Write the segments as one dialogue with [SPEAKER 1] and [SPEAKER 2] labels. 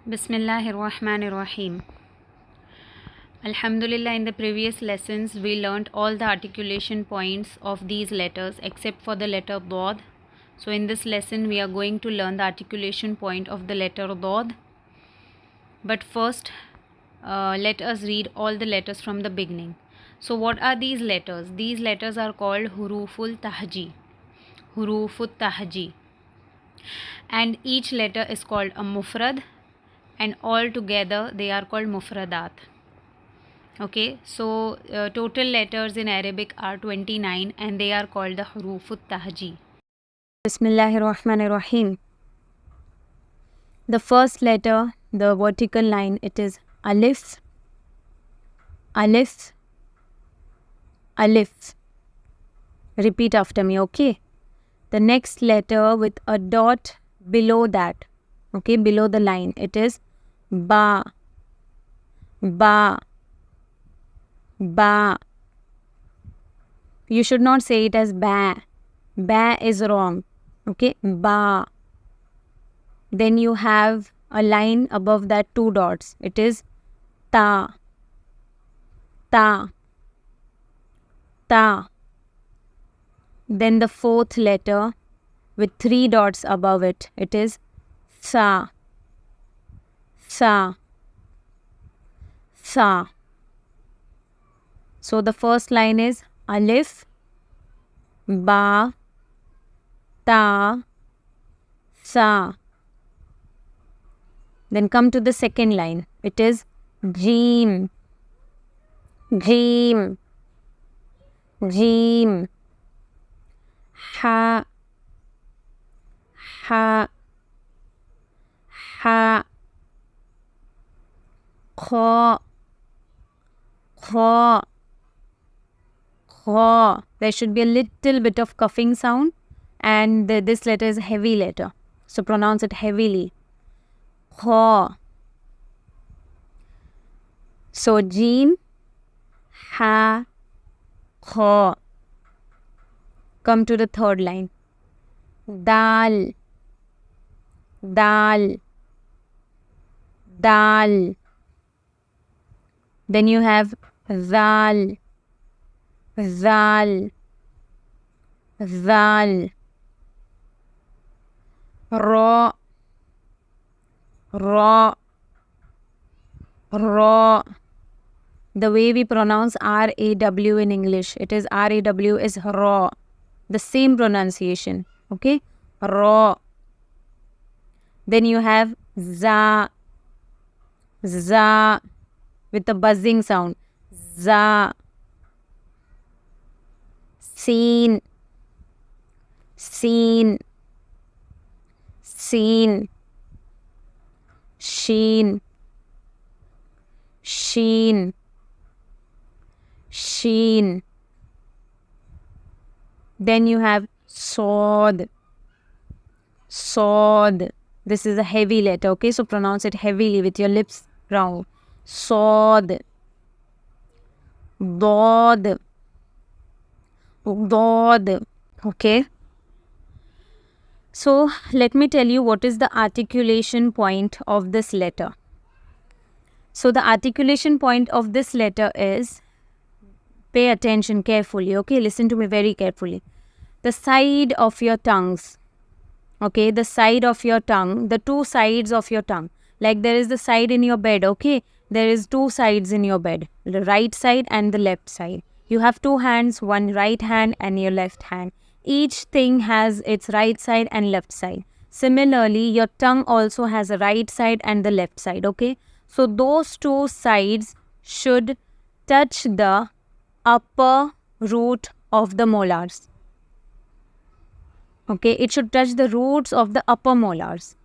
[SPEAKER 1] Bismillahirrahmanirrahim. Alhamdulillah, in the previous lessons we learnt all the articulation points of these letters except for the letter Dod. So in this lesson we are going to learn the articulation point of the letter Dod. But first let us read all the letters from the beginning. So what are these letters? These letters are called Huruful Tahji. Huruful Tahji. And each letter is called a Mufrad, and all together they are called Mufradat. Okay, so total letters in Arabic are 29 and they are called the Hurufut Tahji. Bismillahirrahmanirrahim. The first letter, the vertical line, it is Alif, Alif, Alif. Repeat after me, okay? The next letter with a dot below that, okay, below the line, it is Ba, Ba, Ba. You should not say it as Ba. Ba is wrong. Okay, Ba. Then you have a line above that two dots. It is Ta, Ta, Ta. Then the fourth letter with three dots above it. It is Sa, Sa, Sa. So the first line is Alif, Ba, Ta, Sa. Then come to the second line. It is Jeem, Jeem, Jeem. Ha, Ha, Ha. Kha, Kha, Kha. There should be a little bit of coughing sound, and this letter is a heavy letter. So pronounce it heavily. Kha. So Jeen, Ha, Kha. Come to the third line. Dal, Dal, Dal. Then you have Zal, Zal, Zal. Ra, Ra, Ra. The way we pronounce R-A-W in English, it is R-A-W is Ra. The same pronunciation. Okay? Ra. Then you have Za, Za with a buzzing sound. Za. Seen, Seen, Seen. Sheen, Sheen, Sheen. Then you have Sod, Sod. This is a heavy letter, okay? So pronounce it heavily with your lips round. Sod, Dod, Dod. Okay? So let me tell you what is the articulation point of this letter. So the articulation point of this letter is, pay attention carefully, okay? Listen to me very carefully. The side of your tongues, okay? The side of your tongue, the two sides of your tongue. Like there is the side in your bed, okay? There is two sides in your bed, the right side and the left side. You have two hands, one right hand and your left hand. Each thing has its right side and left side. Similarly, your tongue also has a right side and the left side, okay? So those two sides should touch the upper root of the molars. Okay, it should touch the roots of the upper molars.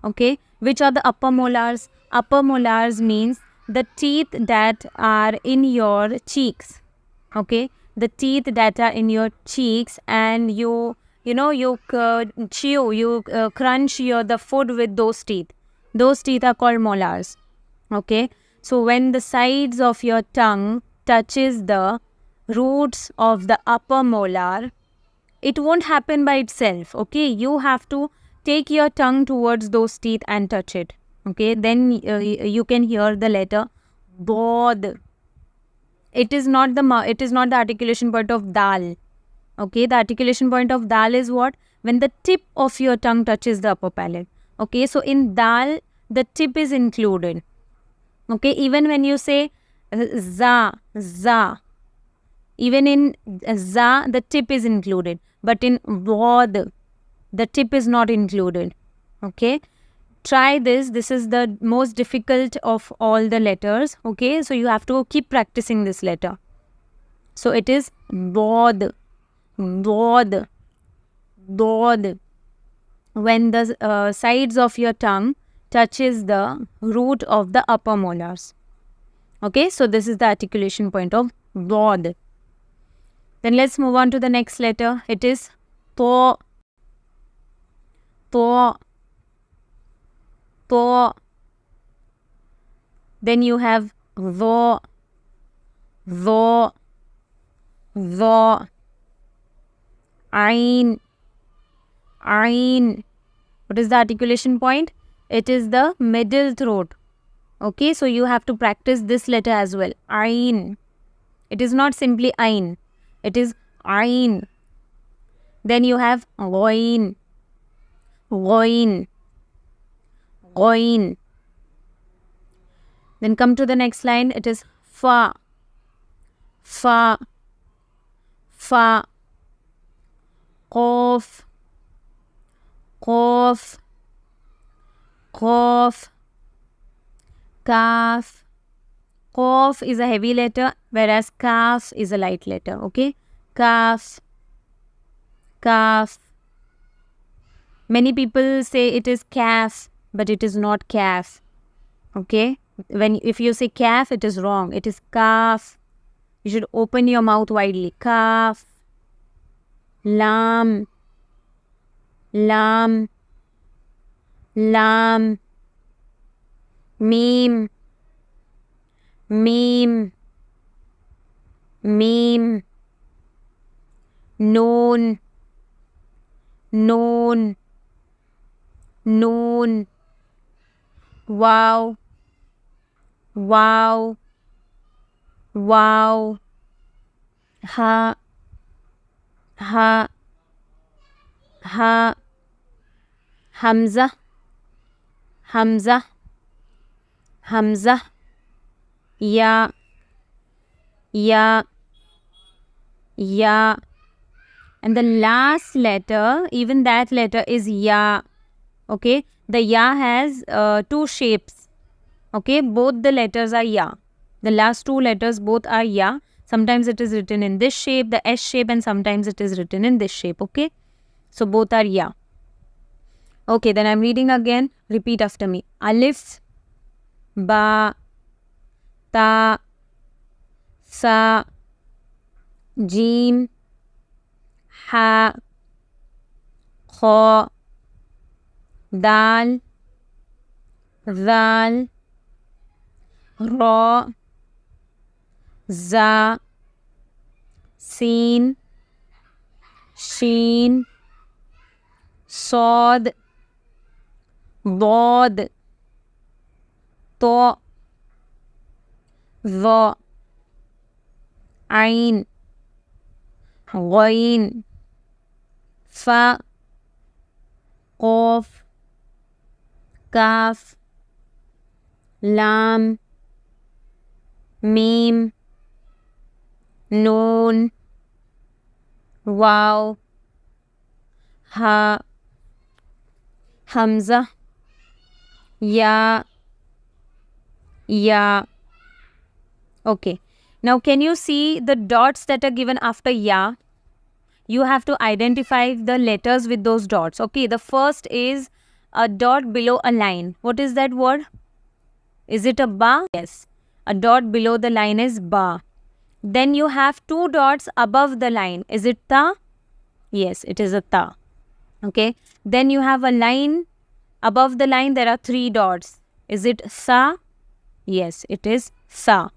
[SPEAKER 1] Okay, which are the upper molars? Upper molars means the teeth that are in your cheeks. Okay, the teeth that are in your cheeks, and you chew, crunch the food with those teeth. Those teeth are called molars. Okay, so when the sides of your tongue touches the roots of the upper molar, it won't happen by itself. Okay, you have to take your tongue towards those teeth and touch it. Okay, then you can hear the letter bod. It is not the articulation point of dal. Okay, the articulation point of dal is what? When the tip of your tongue touches the upper palate. Okay, so in dal, the tip is included. Okay, even when you say za, even in za, the tip is included. But in bod, the tip is not included. Okay, try this. This is the most difficult of all the letters. Okay, so you have to keep practicing this letter. So it is bod. Bod. Bod. When the sides of your tongue touches the root of the upper molars. Okay, so this is the articulation point of bod. Then let's move on to the next letter. It is to. To. To. Then you have tho. Tho. Tho. Ain. Ain. What is the articulation point? It is the middle throat. Okay, so you have to practice this letter as well. Ain. It is not simply ain. It is ain. Then you have ghain. Ghain. Ghain. Then come to the next line. It is fa. Fa. Fa. Qaf. Qaf. Qaf. Kaf. Qaf is a heavy letter, whereas kaf is a light letter. Okay, kaf. Kaf. Many people say it is calf, but it is not calf. Okay, if you say calf, it is wrong. It is kaf. You should open your mouth widely. Kaf. Lam. Lam. Lam. Mim. Mim. Mim. Noon. Noon. Noon. Wow. Wow. Wow. Ha. Ha. Ha. Hamza. Hamza. Hamza. Ya. Ya. Ya. And the last letter, even that letter is ya. Okay, the ya has two shapes. Okay, both the letters are ya. The last two letters both are ya. Sometimes it is written in this shape, the S shape, and sometimes it is written in this shape. Okay, so both are ya. Okay, then I'm reading again. Repeat after me. Alif, ba, ta, sa, jim, ha, kha, dal, zal, ra, za, sin, sheen, sod, bod, to, va, ain, ghain, fa, qaf, kaf, lam, mim, noon, waw, ha, hamza, ya, ya. Okay, now can you see the dots that are given after ya? You have to identify the letters with those dots. Okay, the first is a dot below a line. What is that word? Is it a ba? Yes. A dot below the line is ba. Then you have two dots above the line. Is it ta? Yes, it is a ta. Okay. Then you have a line. Above the line there are three dots. Is it sa? Yes, it is sa.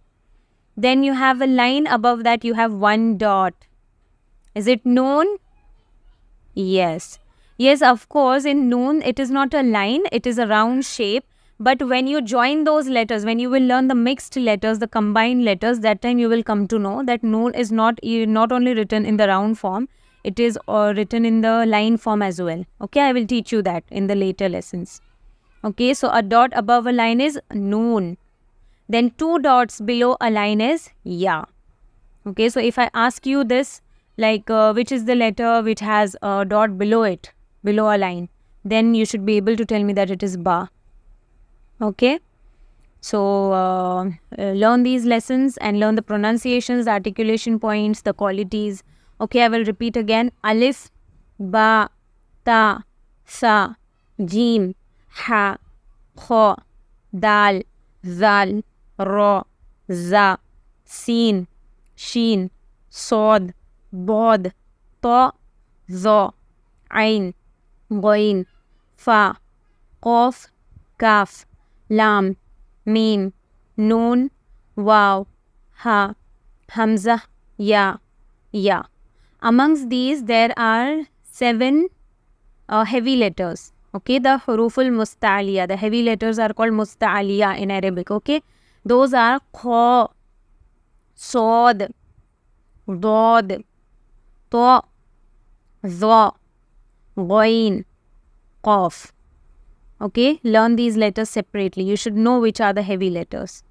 [SPEAKER 1] Then you have a line above that, you have one dot. Is it noon? Yes. Yes, of course, in noon it is not a line, it is a round shape. But when you join those letters, when you will learn the mixed letters, the combined letters, that time you will come to know that noon is not only written in the round form, it is written in the line form as well. Okay, I will teach you that in the later lessons. Okay, so a dot above a line is noon. Then 2 dots below a line is ya. Okay, so if I ask you this, like which is the letter which has a dot below it, below a line, then you should be able to tell me that it is ba. Okay, so learn these lessons and learn the pronunciations, the articulation points, the qualities. Okay, I will repeat again. Alif, ba, ta, sa, jim, ha, kha, dal, zal, ra, za, sin, shin, sod, bod, ta, za, ain, ghain, fa, qaf, kaf, lam, mim, noon, waw, ha, hamza, ya, ya. Amongst these, there are 7 heavy letters. Okay, the huruful musta'aliya. The heavy letters are called musta'aliya in Arabic. Okay, those are kha, sod, dad, ta, za, ghain, qaf. Okay, learn these letters separately. You should know which are the heavy letters.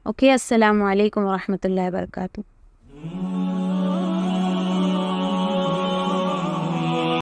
[SPEAKER 1] Okay, Assalamu alaikum wa rahmatullahi wa barakatuh.